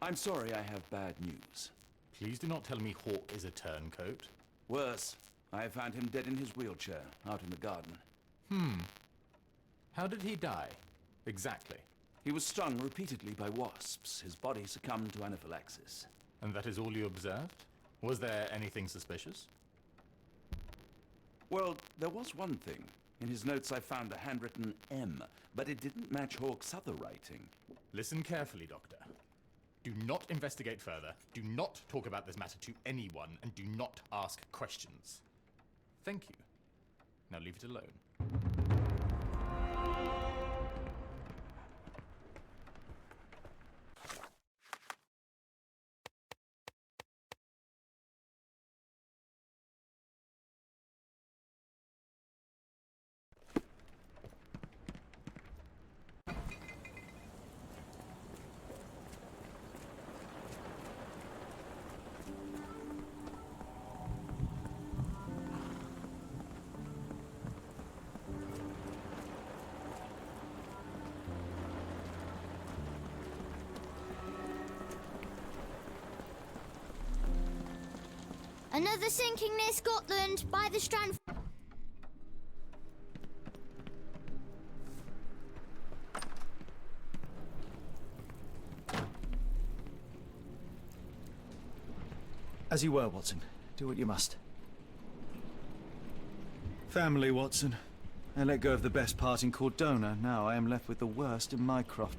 I'm sorry, I have bad news. Please do not tell me Hawk is a turncoat. Worse, I found him dead in his wheelchair, out in the garden. How did he die? Exactly. He was stung repeatedly by wasps. His body succumbed to anaphylaxis. And that is all you observed? Was there anything suspicious? Well, there was one thing. In his notes I found a handwritten M, but it didn't match Hawk's other writing. Listen carefully, Doctor. Do not investigate further, do not talk about this matter to anyone, and do not ask questions. Thank you. Now leave it alone. Another sinking near Scotland, by the strand. As you were, Watson. Do what you must. Family, Watson. I let go of the best part in Cordona. Now I am left with the worst in Mycroft.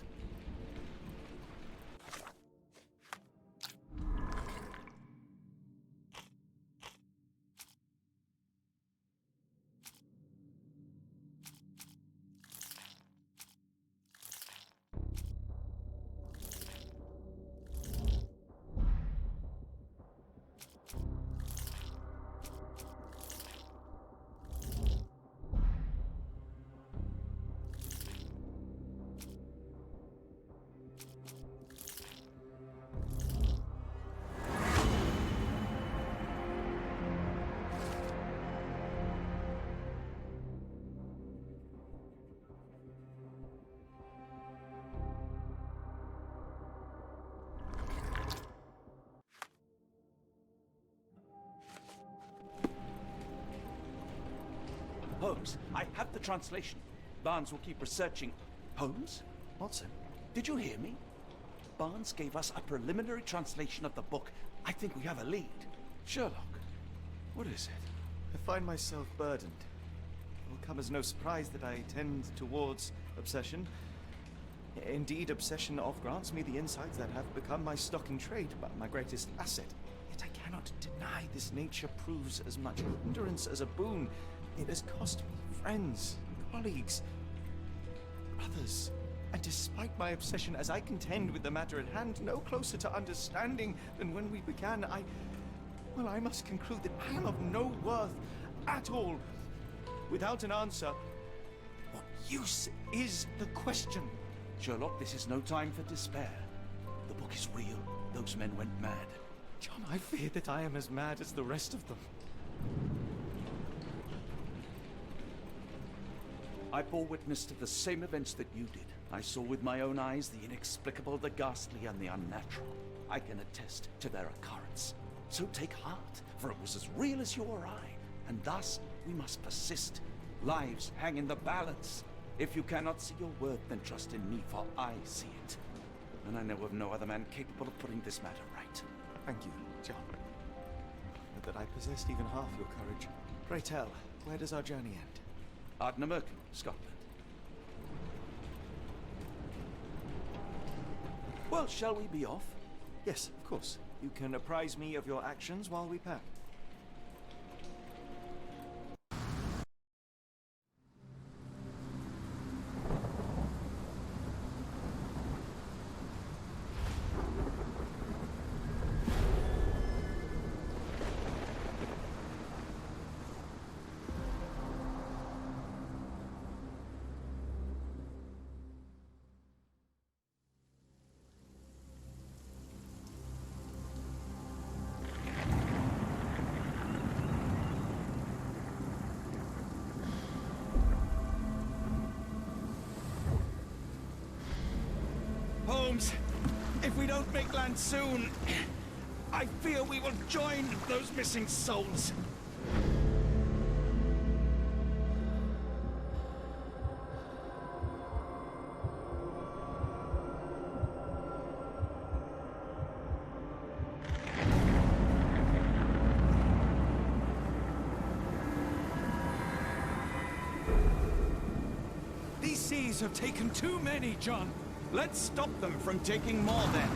Holmes, I have the translation. Barnes will keep researching. Holmes? Watson? Did you hear me? Barnes gave us a preliminary translation of the book. I think we have a lead. Sherlock, what is it? I find myself burdened. It will come as no surprise that I tend towards obsession. Indeed, obsession oft grants me the insights that have become my stock in trade, but my greatest asset. Yet I cannot deny this nature proves as much a hindrance as a boon. It has cost me friends, colleagues, brothers. And despite my obsession as I contend with the matter at hand, no closer to understanding than when we began, I must conclude that I am of no worth at all. Without an answer, what use is the question? Sherlock, this is no time for despair. The book is real. Those men went mad. John, I fear that I am as mad as the rest of them. I bore witness to the same events that you did. I saw with my own eyes the inexplicable, the ghastly, and the unnatural. I can attest to their occurrence. So take heart, for it was as real as you or I, and thus we must persist. Lives hang in the balance. If you cannot see your worth, then trust in me, for I see it. And I know of no other man capable of putting this matter right. Thank you, John. But that I possessed even half your courage. Pray tell, where does our journey end? Ardnamurchan, Scotland. Well, shall we be off? Yes, of course. You can apprise me of your actions while we pack. If we don't make land soon, I fear we will join those missing souls. These seas have taken too many, John. Let's stop them from taking more, then.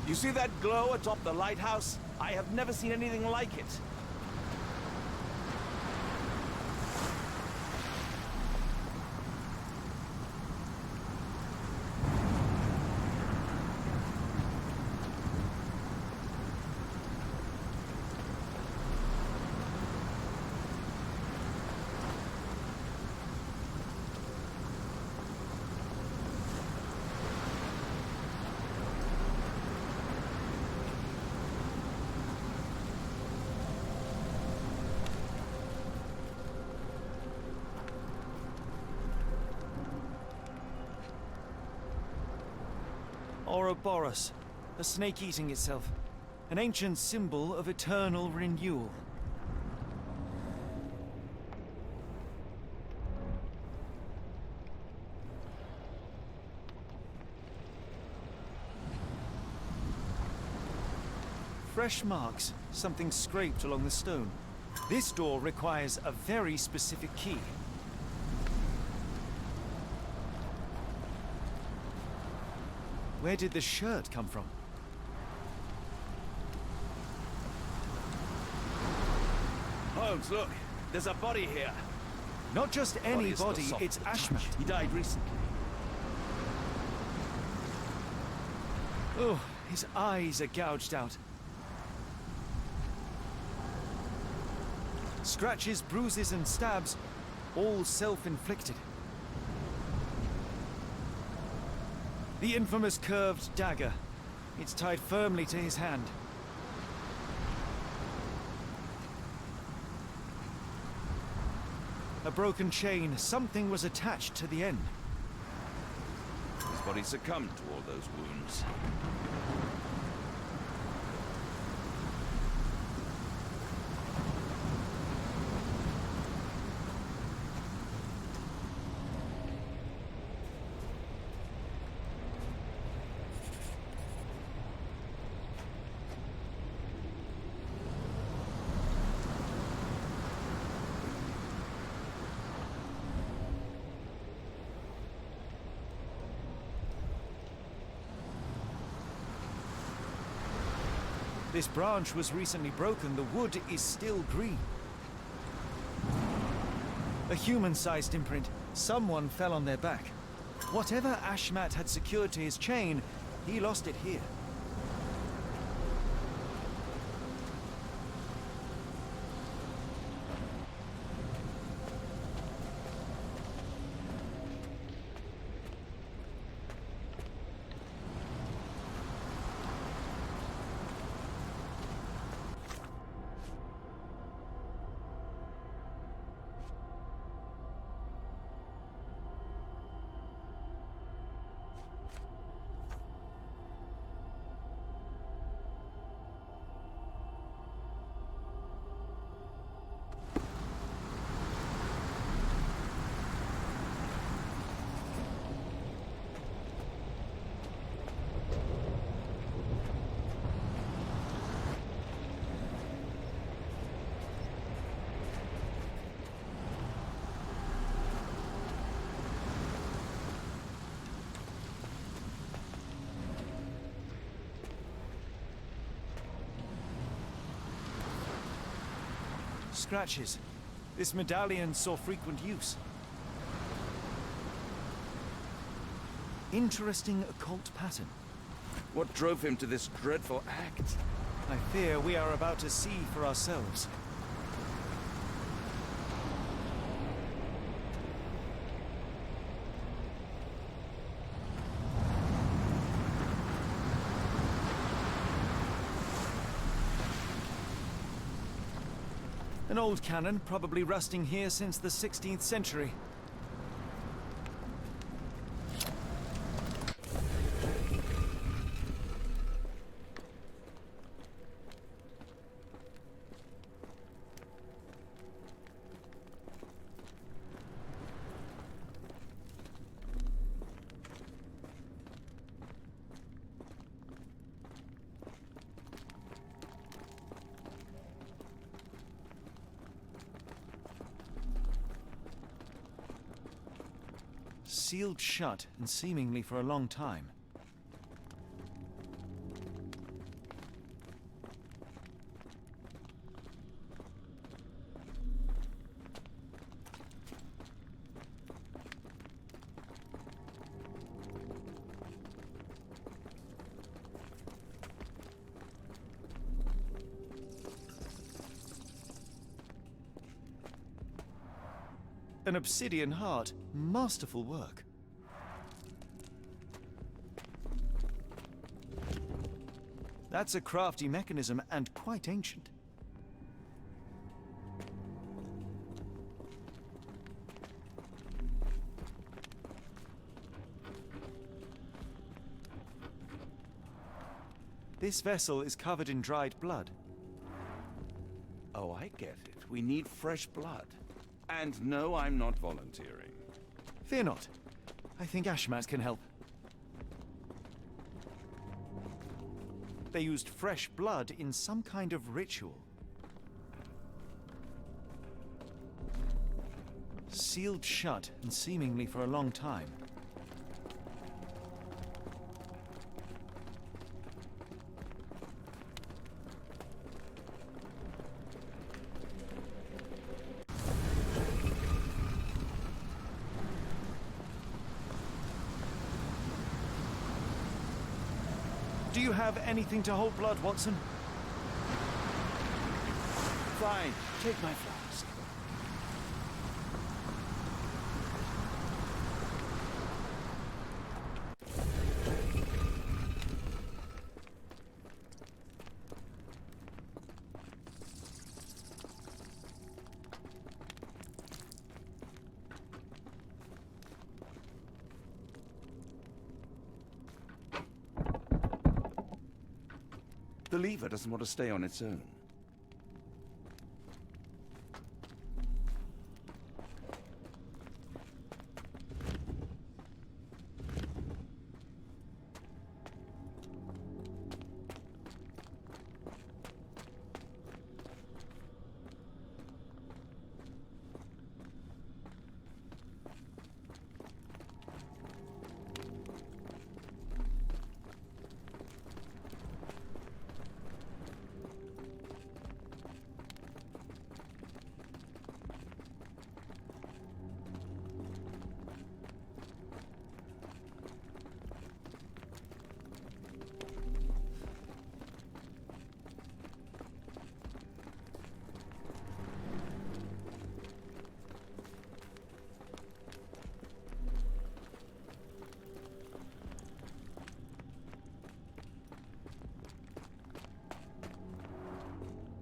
You see that glow atop the lighthouse? I have never seen anything like it. Ouroboros, a snake eating itself. An ancient symbol of eternal renewal. Fresh marks, something scraped along the stone. This door requires a very specific key. Where did the shirt come from? Holmes, look. There's a body here. Not just any body, it's Ashmat. He died recently. Oh, his eyes are gouged out. Scratches, bruises, and stabs, all self-inflicted. The infamous curved dagger. It's tied firmly to his hand. A broken chain. Something was attached to the end. His body succumbed to all those wounds. This branch was recently broken. The wood is still green. A human-sized imprint. Someone fell on their back. Whatever Ashmat had secured to his chain, he lost it here. Scratches. This medallion saw frequent use. Interesting occult pattern. What drove him to this dreadful act? I fear we are about to see for ourselves. An old cannon, probably rusting here since the 16th century. Sealed shut, and seemingly for a long time. An obsidian heart. Masterful work. That's a crafty mechanism and quite ancient. This vessel is covered in dried blood. Oh, I get it. We need fresh blood. And no, I'm not volunteering. Fear not. I think Ashmat can help. They used fresh blood in some kind of ritual. Sealed shut, and seemingly for a long time. Do you have anything to hold blood, Watson? Fine, take my flask. The lever doesn't want to stay on its own.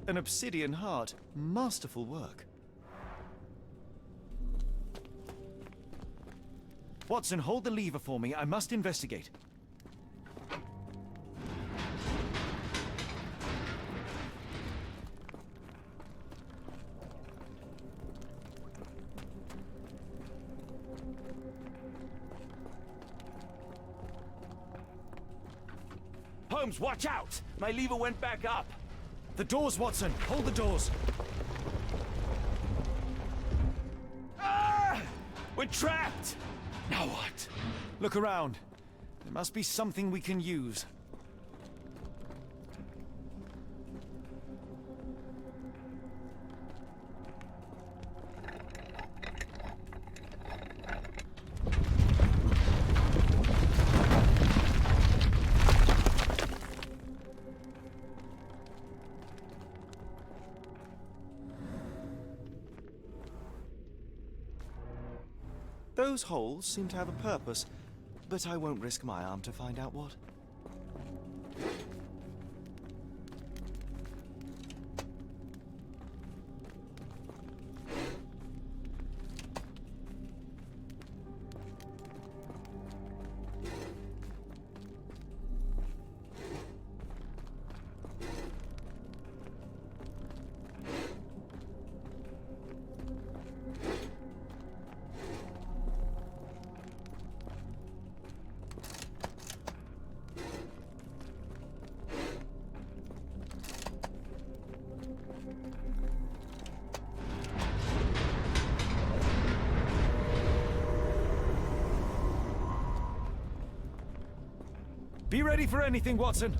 An obsidian heart. Masterful work. Watson, hold the lever for me. I must investigate. Holmes, watch out! My lever went back up. The doors, Watson! Hold the doors! Ah! We're trapped! Now what? Look around. There must be something we can use. Those holes seem to have a purpose, but I won't risk my arm to find out what. Be ready for anything, Watson!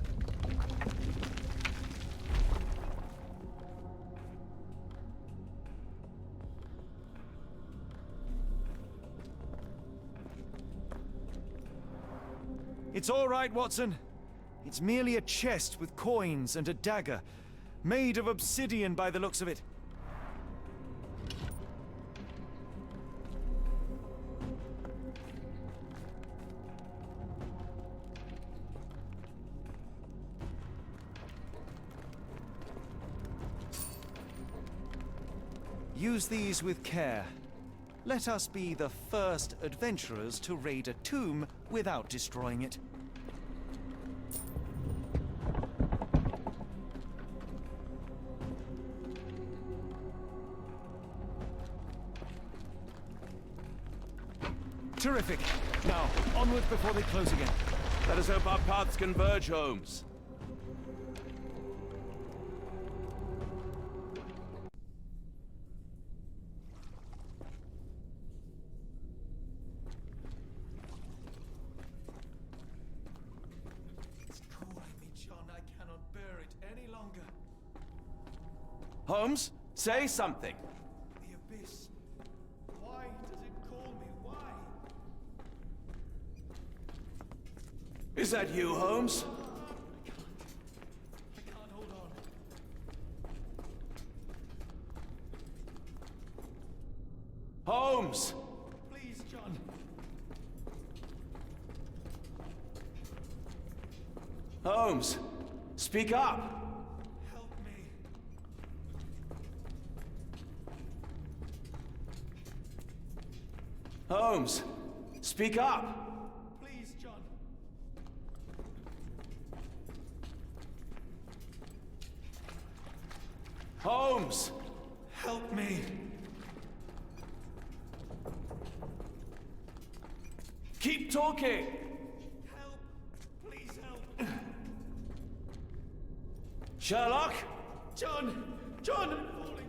It's all right, Watson. It's merely a chest with coins and a dagger, made of obsidian by the looks of it. Use these with care. Let us be the first adventurers to raid a tomb without destroying it. Terrific. Now, onward before they close again. Let us hope our paths converge, Holmes. Holmes, say something. The abyss. Why does it call me? Why? Is that you, Holmes? I can't hold on. Holmes! Please, John. Holmes, speak up. Holmes, speak up! Please, John. Holmes! Help me. Keep talking! Help! Please help! Sherlock? John! John, I'm falling!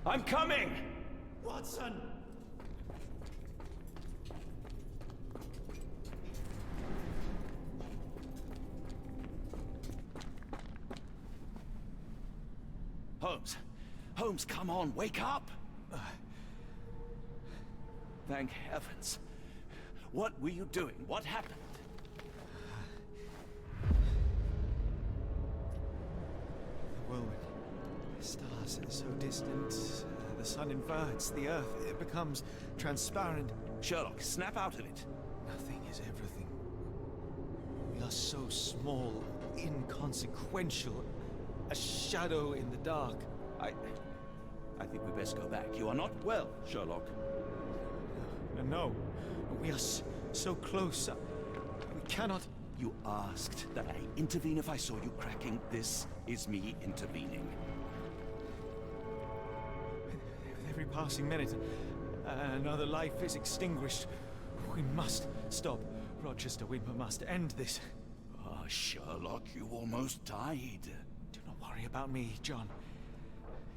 I'm coming! Watson! Holmes! Holmes, come on, wake up! Thank heavens. What were you doing? What happened? The whirlwind. Stars are so distant. The sun inverts the earth. It becomes transparent. Sherlock, snap out of it. Nothing is everything. We are so small, inconsequential. A shadow in the dark. I think we best go back. You are not well, Sherlock. No. We are so close. We cannot... You asked that I intervene if I saw you cracking. This is me intervening. With every passing minute, another life is extinguished. We must stop. Rochester, we must end this. Ah, Sherlock, you almost died. Do not worry about me, John.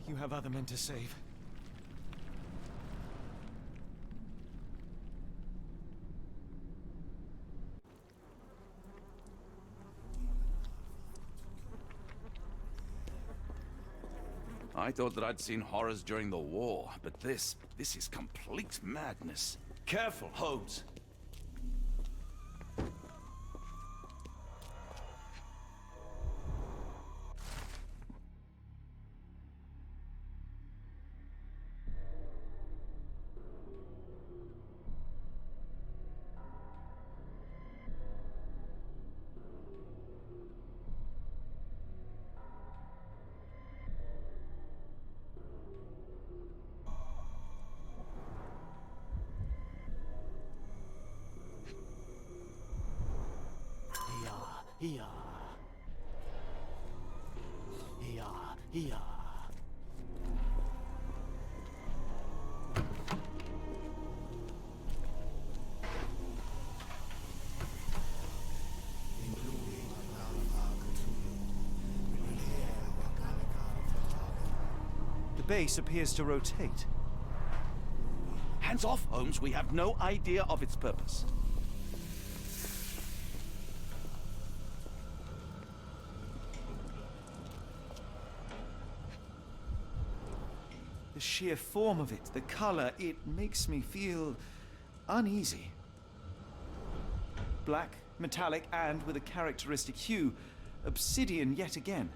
You have other men to save. I thought that I'd seen horrors during the war, but this is complete madness. Careful, Holmes. ear. Ear, ear. The base appears to rotate. Hands off, Holmes. We have no idea of its purpose. The sheer form of it, the color, it makes me feel uneasy. Black, metallic, and with a characteristic hue, obsidian yet again.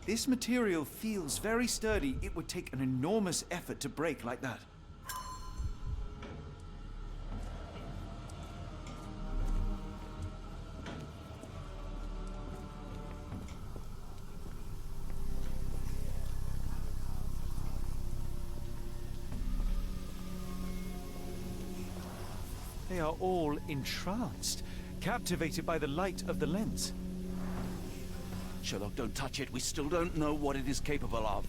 This material feels very sturdy. It would take an enormous effort to break like that. They are all entranced, captivated by the light of the lens. Sherlock, don't touch it. We still don't know what it is capable of.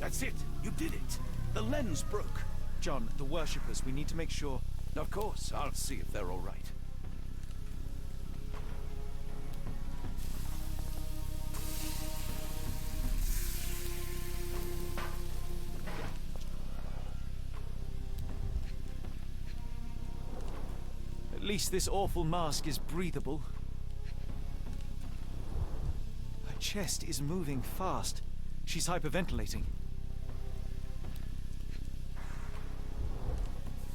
That's it. You did it. The lens broke. John, the worshippers, we need to make sure... Of course, I'll see if they're all right. At least this awful mask is breathable. Her chest is moving fast. She's hyperventilating.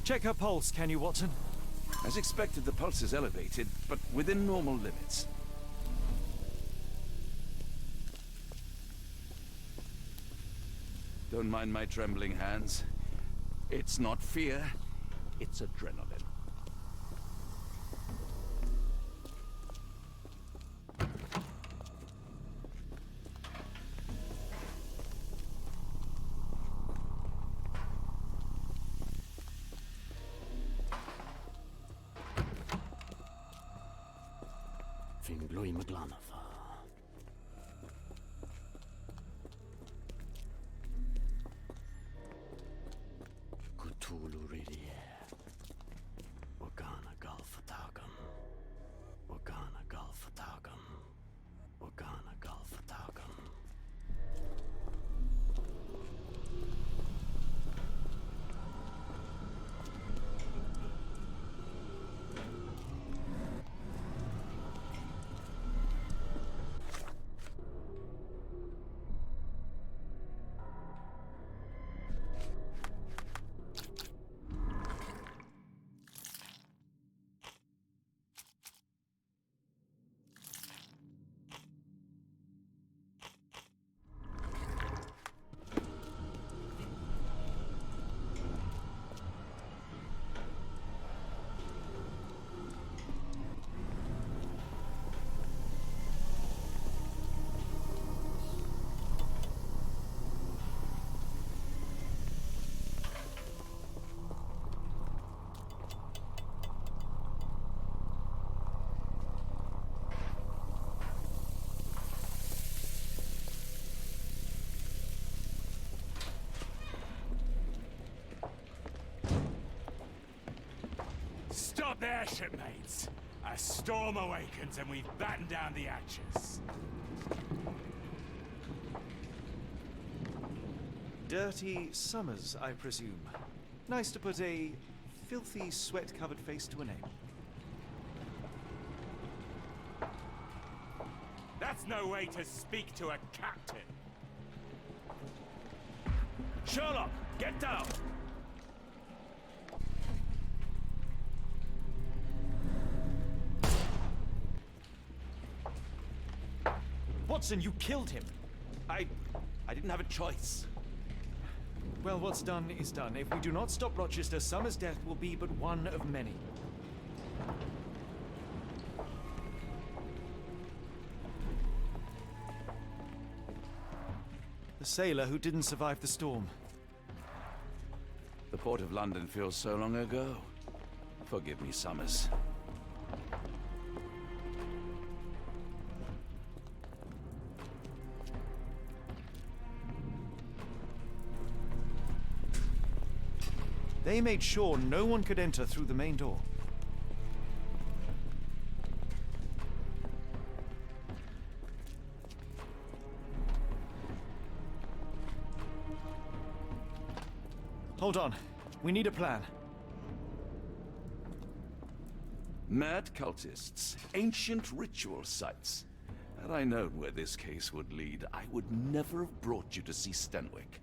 Check her pulse, can you, Watson? As expected, the pulse is elevated, but within normal limits. Don't mind my trembling hands. It's not fear, it's adrenaline. Fingloi Maglanafa. Cthulhu Ridier. Organa Galfatagam. Organa Galfatagam. Organa Galfatagam. Stop there, shipmates! A storm awakens and we've battened down the hatches. Dirty Summers, I presume. Nice to put a filthy, sweat-covered face to a name. That's no way to speak to a captain. Sherlock, get down! Watson, you killed him! I didn't have a choice. Well, what's done is done. If we do not stop Rochester, Summers' death will be but one of many. The sailor who didn't survive the storm. The port of London feels so long ago. Forgive me, Summers. They made sure no one could enter through the main door. Hold on. We need a plan. Mad cultists, ancient ritual sites. Had I known where this case would lead, I would never have brought you to see Stenwick.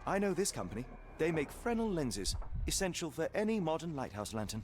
I know this company. They make Fresnel lenses, essential for any modern lighthouse lantern.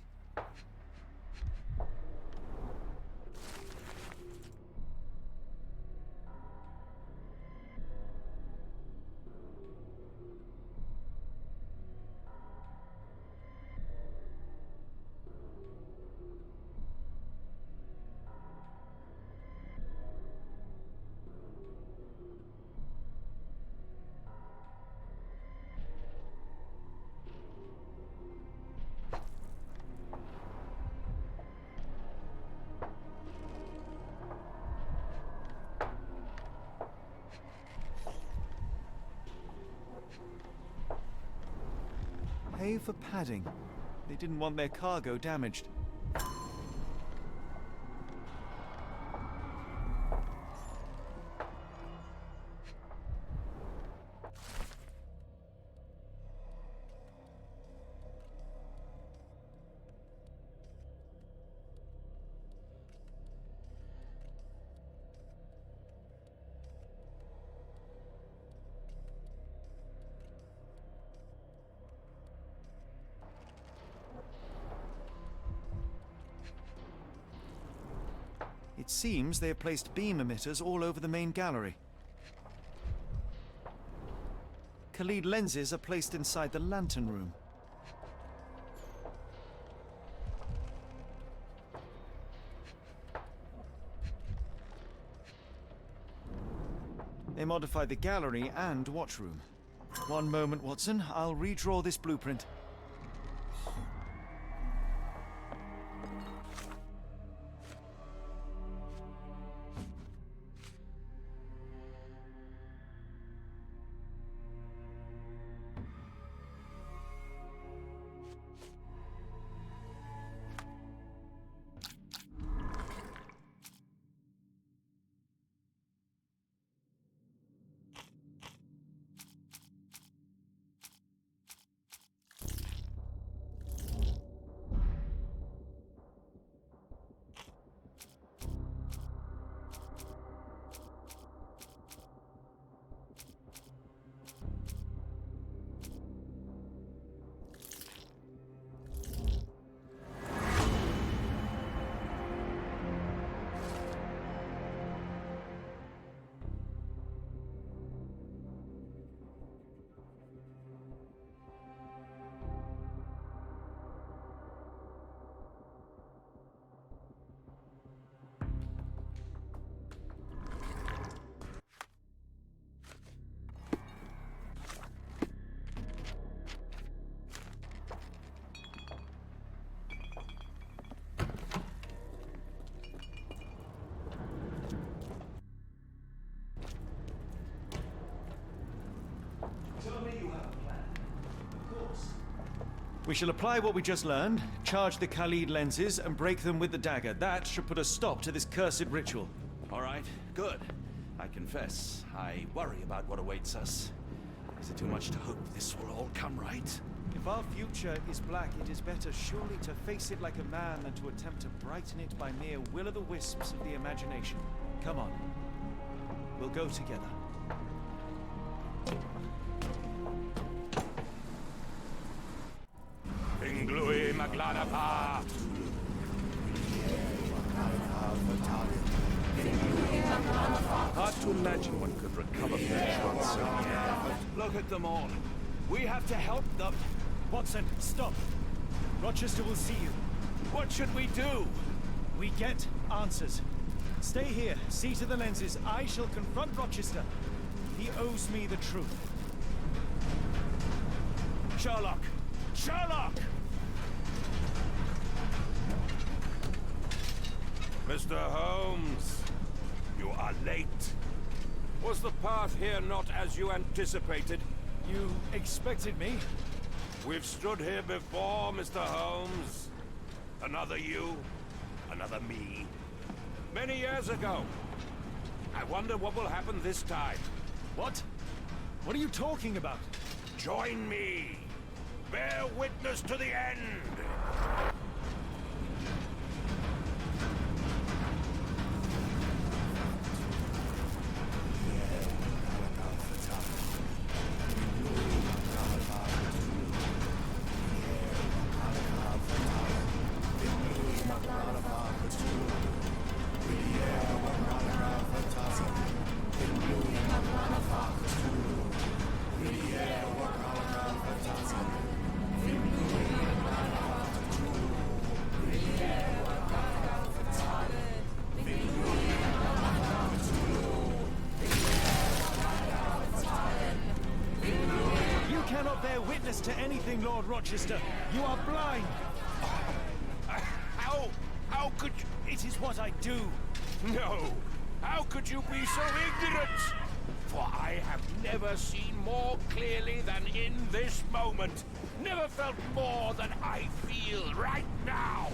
Pay for padding. They didn't want their cargo damaged. It seems they have placed beam emitters all over the main gallery. Khalid lenses are placed inside the lantern room. They modify the gallery and watchroom. One moment, Watson. I'll redraw this blueprint. We shall apply what we just learned, charge the Khalid lenses, and break them with the dagger. That should put a stop to this cursed ritual. All right, good. I confess, I worry about what awaits us. Is it too much to hope this will all come right? If our future is black, it is better surely to face it like a man than to attempt to brighten it by mere will-o'-the-wisps of the imagination. Come on. We'll go together. Inglui Maglanapa! Hard to imagine one could recover from a trance so near. Look at them all. We have to help them. Watson, stop. Rochester will see you. What should we do? We get answers. Stay here, see to the lenses. I shall confront Rochester. He owes me the truth. Sherlock! Sherlock! Mr. Holmes, you are late. Was the path here not as you anticipated? You expected me? We've stood here before, Mr. Holmes. Another you, another me. Many years ago. I wonder what will happen this time. What? What are you talking about? Join me. Bear witness to the end. To anything, Lord Rochester. You are blind. How could you? It is what I do. No. How could you be so ignorant? For I have never never seen more clearly than in this moment. Never felt more than I feel right now.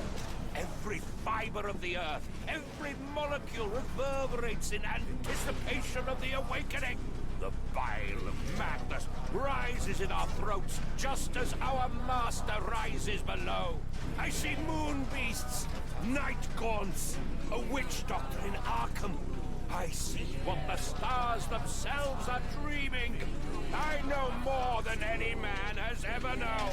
Every fiber of the earth, every molecule reverberates in anticipation of the awakening. The bile of madness rises in our throats just as our master rises below. I see moon beasts, night gaunts, a witch doctor in Arkham. I see what the stars themselves are dreaming. I know more than any man has ever known.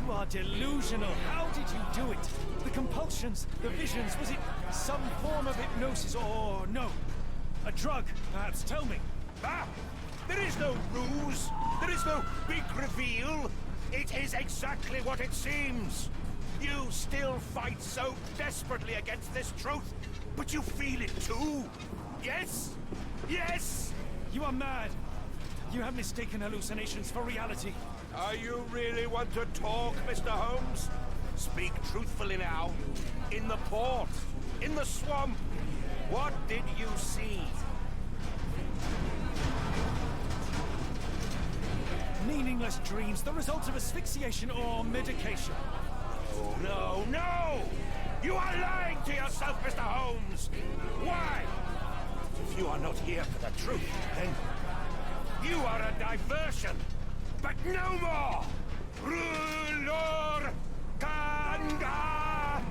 You are delusional. How did you do it? The compulsions, the visions, was it some form of hypnosis or no? A drug, perhaps? Tell me. Ah! There is no ruse. There is no big reveal. It is exactly what it seems. You still fight so desperately against this truth, but you feel it too. Yes? Yes! You are mad. You have mistaken hallucinations for reality. Are you really want to talk, Mr. Holmes? Speak truthfully now. In the port, in the swamp, what did you see? Meaningless dreams, the result of asphyxiation or medication. Oh, no, no! You are lying to yourself, Mr. Holmes! Why? If you are not here for the truth, then you are a diversion. But no more! Rulor Kanga!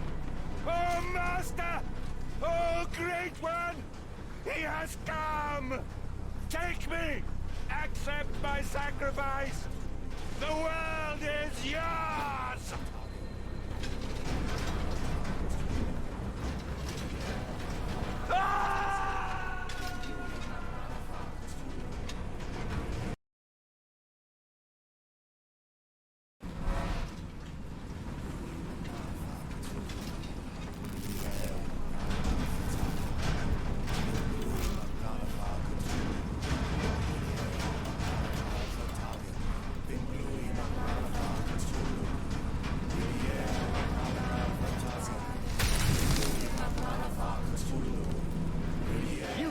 Oh, Master! Oh, Great One! He has come! Take me! Accept my sacrifice! The world is yours! Ah!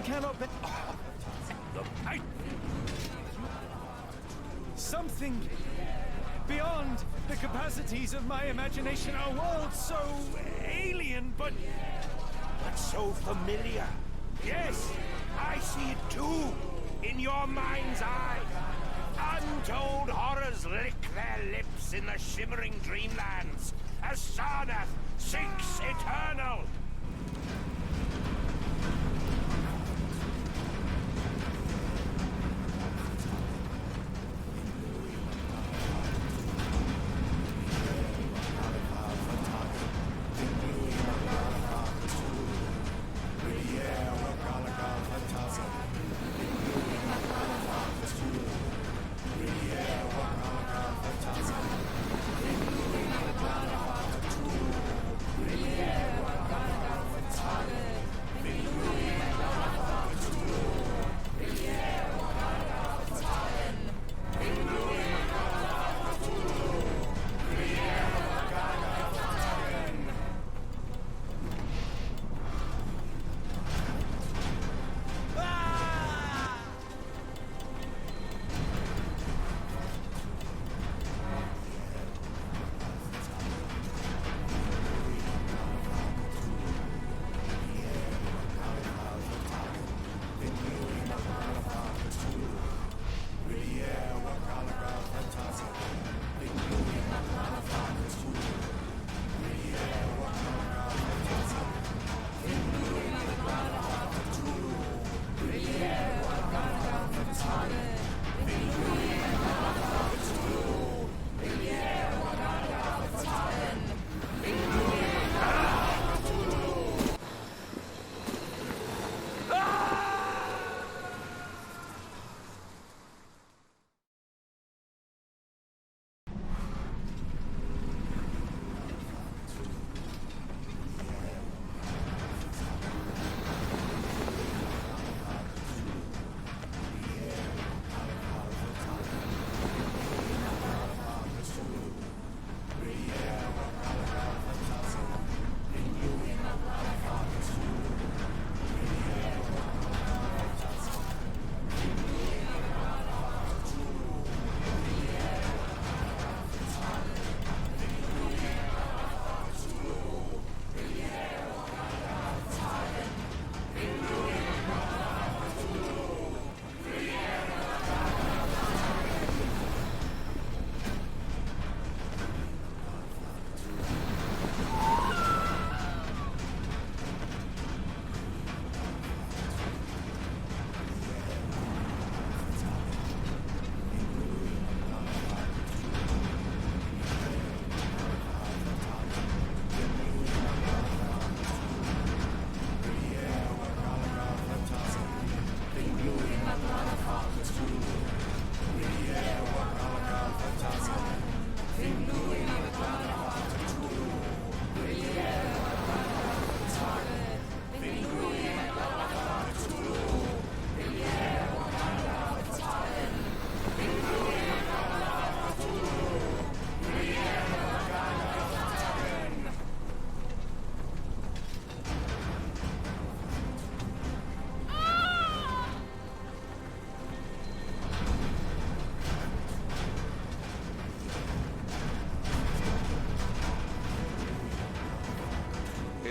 Cannot be... Something beyond the capacities of my imagination. A world so alien, but So familiar. Yes, I see it too. In your mind's eye. Untold horrors lick their lips in the shimmering dreamlands as Sarnath sinks eternal.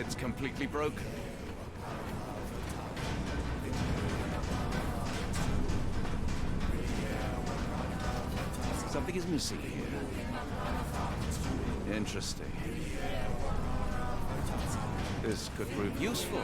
It's completely broken. Something is missing here. Interesting. This could prove useful.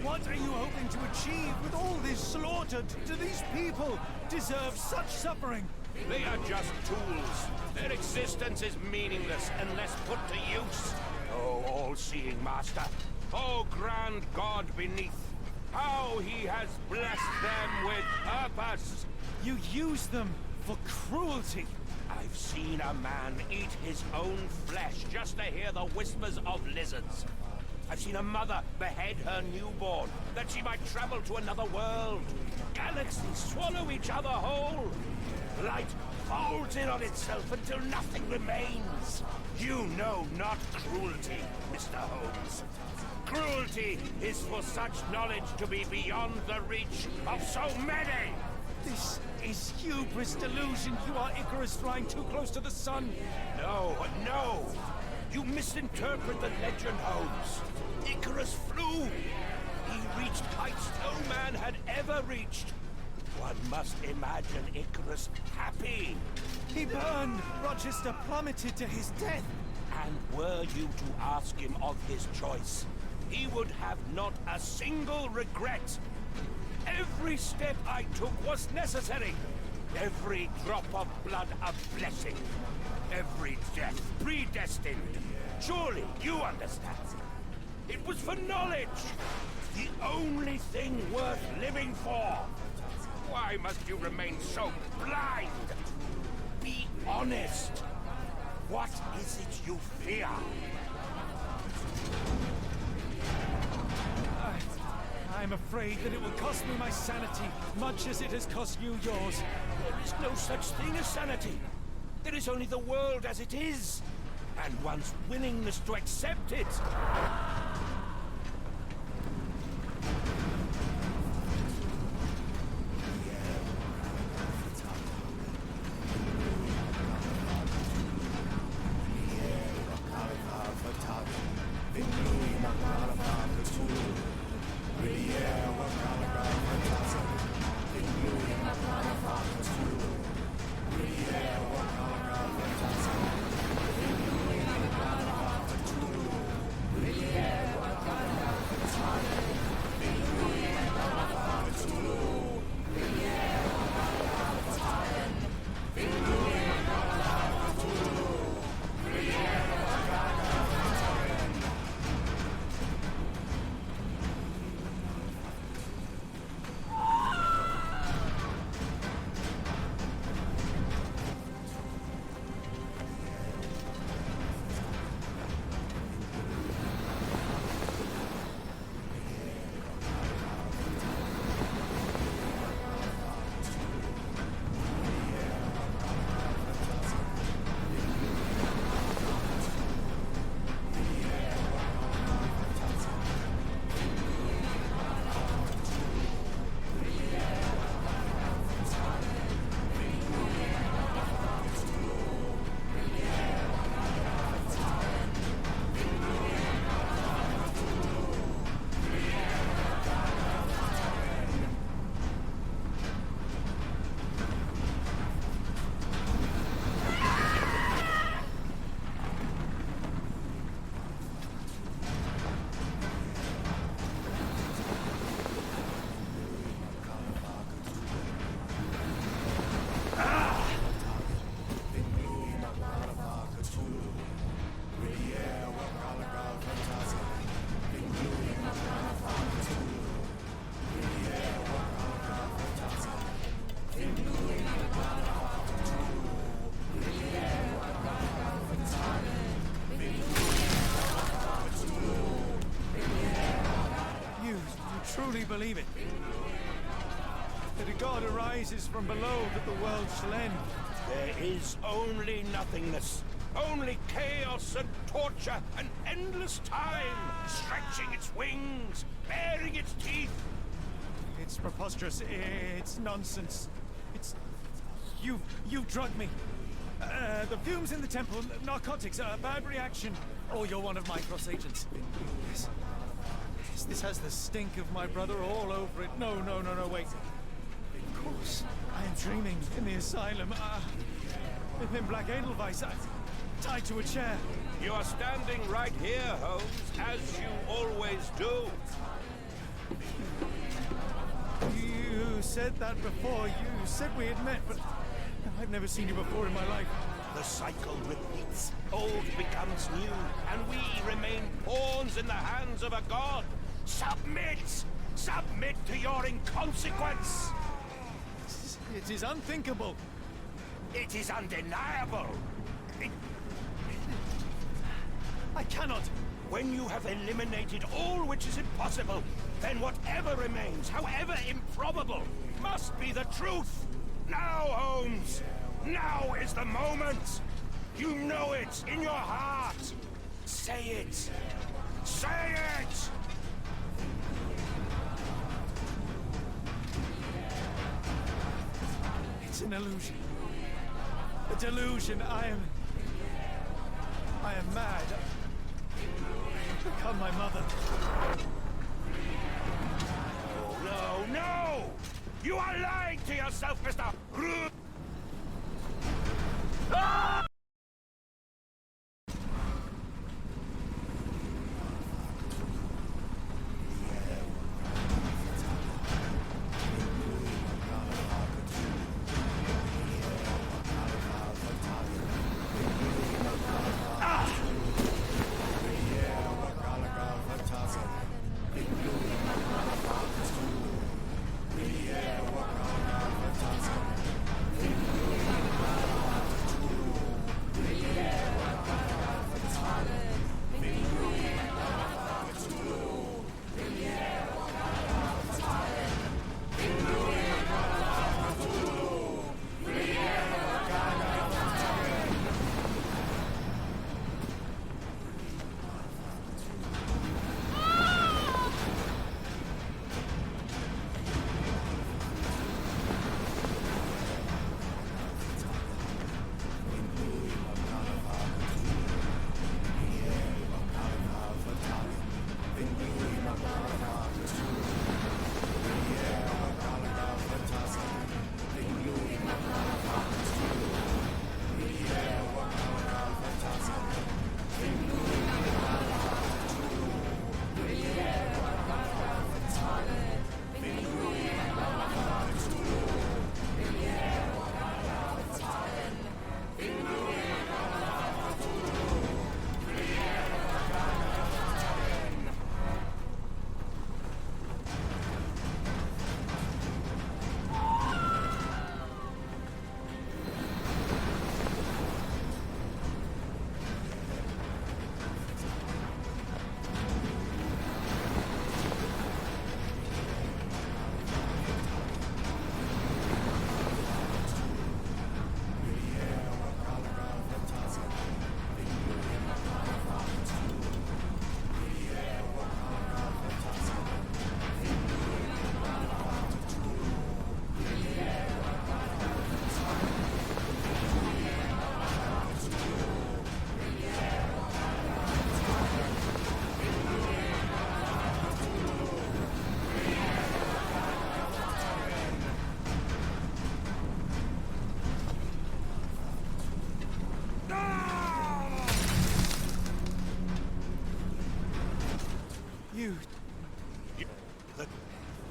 What are you hoping to achieve with all this slaughter? Do these people deserve such suffering? They are just tools. Their existence is meaningless unless put to use. Oh, all-seeing master. Oh, grand God beneath. How he has blessed them with purpose. You use them for cruelty. I've seen a man eat his own flesh just to hear the whispers of lizards. I've seen a mother behead her newborn, that she might travel to another world. Galaxies swallow each other whole. Light folds in on itself until nothing remains. You know not cruelty, Mr. Holmes. Cruelty is for such knowledge to be beyond the reach of so many. This is hubris delusion. You are Icarus flying too close to the sun. No, no. You misinterpret the legend, Holmes. Icarus flew. He reached heights no man had ever reached. One must imagine Icarus happy. He burned. Rochester plummeted to his death. And were you to ask him of his choice, he would have not a single regret. Every step I took was necessary. Every drop of blood a blessing. Every death predestined. Surely you understand. It was for knowledge. The only thing worth living for. Why must you remain so blind? Be honest. What is it you fear? I'm afraid that it will cost me my sanity, much as it has cost you yours. There is no such thing as sanity. There is only the world as it is, and one's willingness to accept it. truly believe it. That a god arises from below that the world shall end. There is only nothingness. Only chaos and torture and endless time, stretching its wings, baring its teeth. It's preposterous. It's nonsense. It's... You've drugged me. The fumes in the temple, narcotics, a bad reaction. Oh, you're one of my cross agents. Yes. This has the stink of my brother all over it. No, wait. Of course, I am dreaming in the asylum. In Black Edelweiss, tied to a chair. You are standing right here, Holmes, as you always do. You said that before. You said we had met, but I've never seen you before in my life. The cycle repeats. Old becomes new, and we remain pawns in the hands of a god. Submit! Submit to your inconsequence! It is unthinkable. It is undeniable. I cannot. When you have eliminated all which is impossible, then whatever remains, however improbable, must be the truth. Now, Holmes, now is the moment. You know it in your heart. Say it. Say it! It's an illusion. A delusion. I am mad. I've become my mother. Oh, no! You are lying to yourself, Mr. Ah!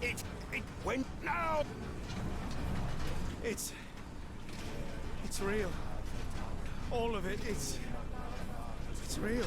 It went now! It's real. All of it, it's real.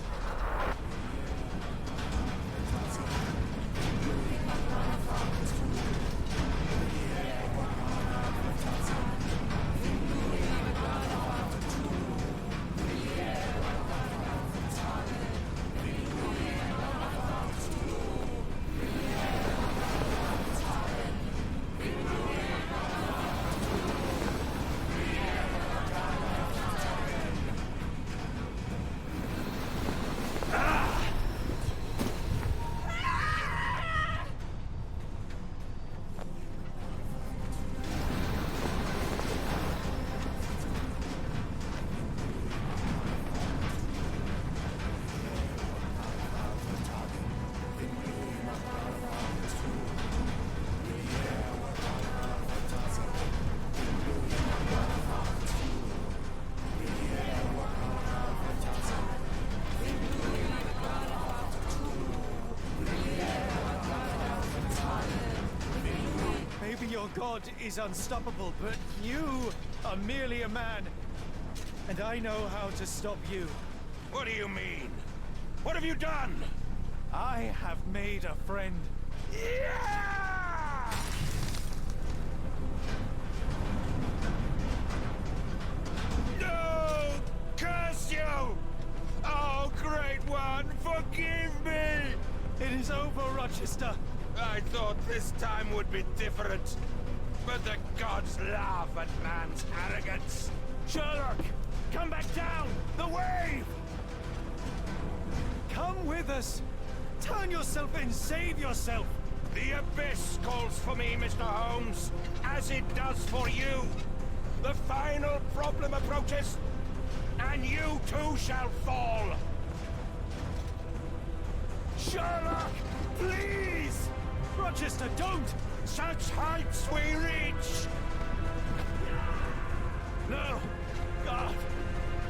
Your god is unstoppable, but you are merely a man. And I know how to stop you. What do you mean? What have you done? I have made a friend. Yeah! No! Curse you! Oh, Great One, forgive me! It is over, Rochester. I thought this time would be different. But the gods laugh at man's arrogance. Sherlock, come back down! The wave! Come with us! Turn yourself in, save yourself! The abyss calls for me, Mr. Holmes, as it does for you. The final problem approaches, and you too shall fall. Sherlock, please! Rochester, don't! Such heights we reach! No! God!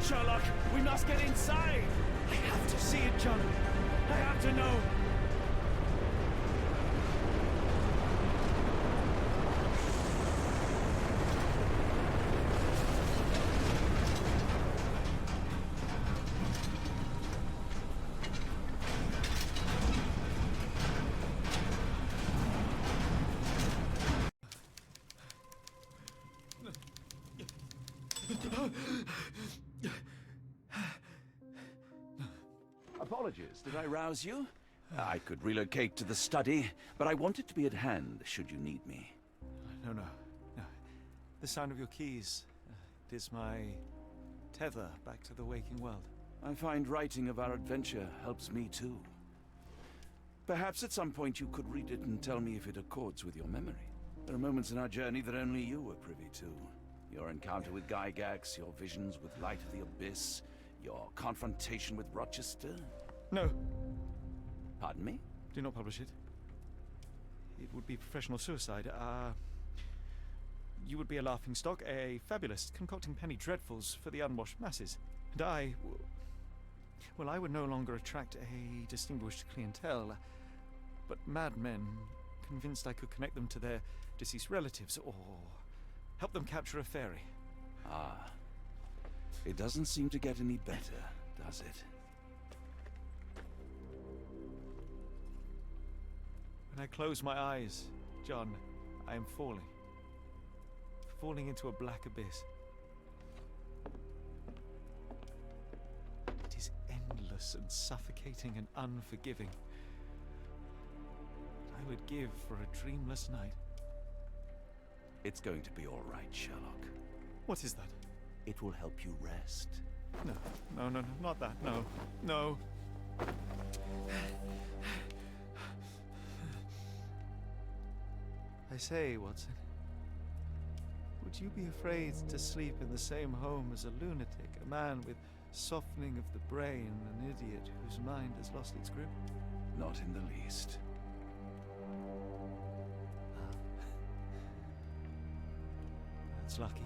Sherlock, we must get inside! I have to see it, John. I have to know. Apologies, did I rouse you? I could relocate to the study, but I wanted to be at hand should you need me. No. The sound of your keys. It is my tether back to the waking world. I find writing of our adventure helps me too. Perhaps at some point you could read it and tell me if it accords with your memory. There are moments in our journey that only you were privy to. Your encounter with Gygax, your visions with Light of the Abyss, your confrontation with Rochester. No, Pardon me? do not publish it. It would be professional suicide. You would be a laughingstock, a fabulist, concocting penny dreadfuls for the unwashed masses. And I would no longer attract a distinguished clientele, but madmen convinced I could connect them to their deceased relatives or help them capture a fairy. Ah. It doesn't seem to get any better, does it? When I close my eyes, John, I am falling. Falling into a black abyss. It is endless and suffocating and unforgiving. I would give for a dreamless night. It's going to be all right, Sherlock. What is that? It will help you rest. No, not that. No. I say, Watson, would you be afraid to sleep in the same home as a lunatic, a man with softening of the brain, an idiot whose mind has lost its grip? Not in the least. That's lucky.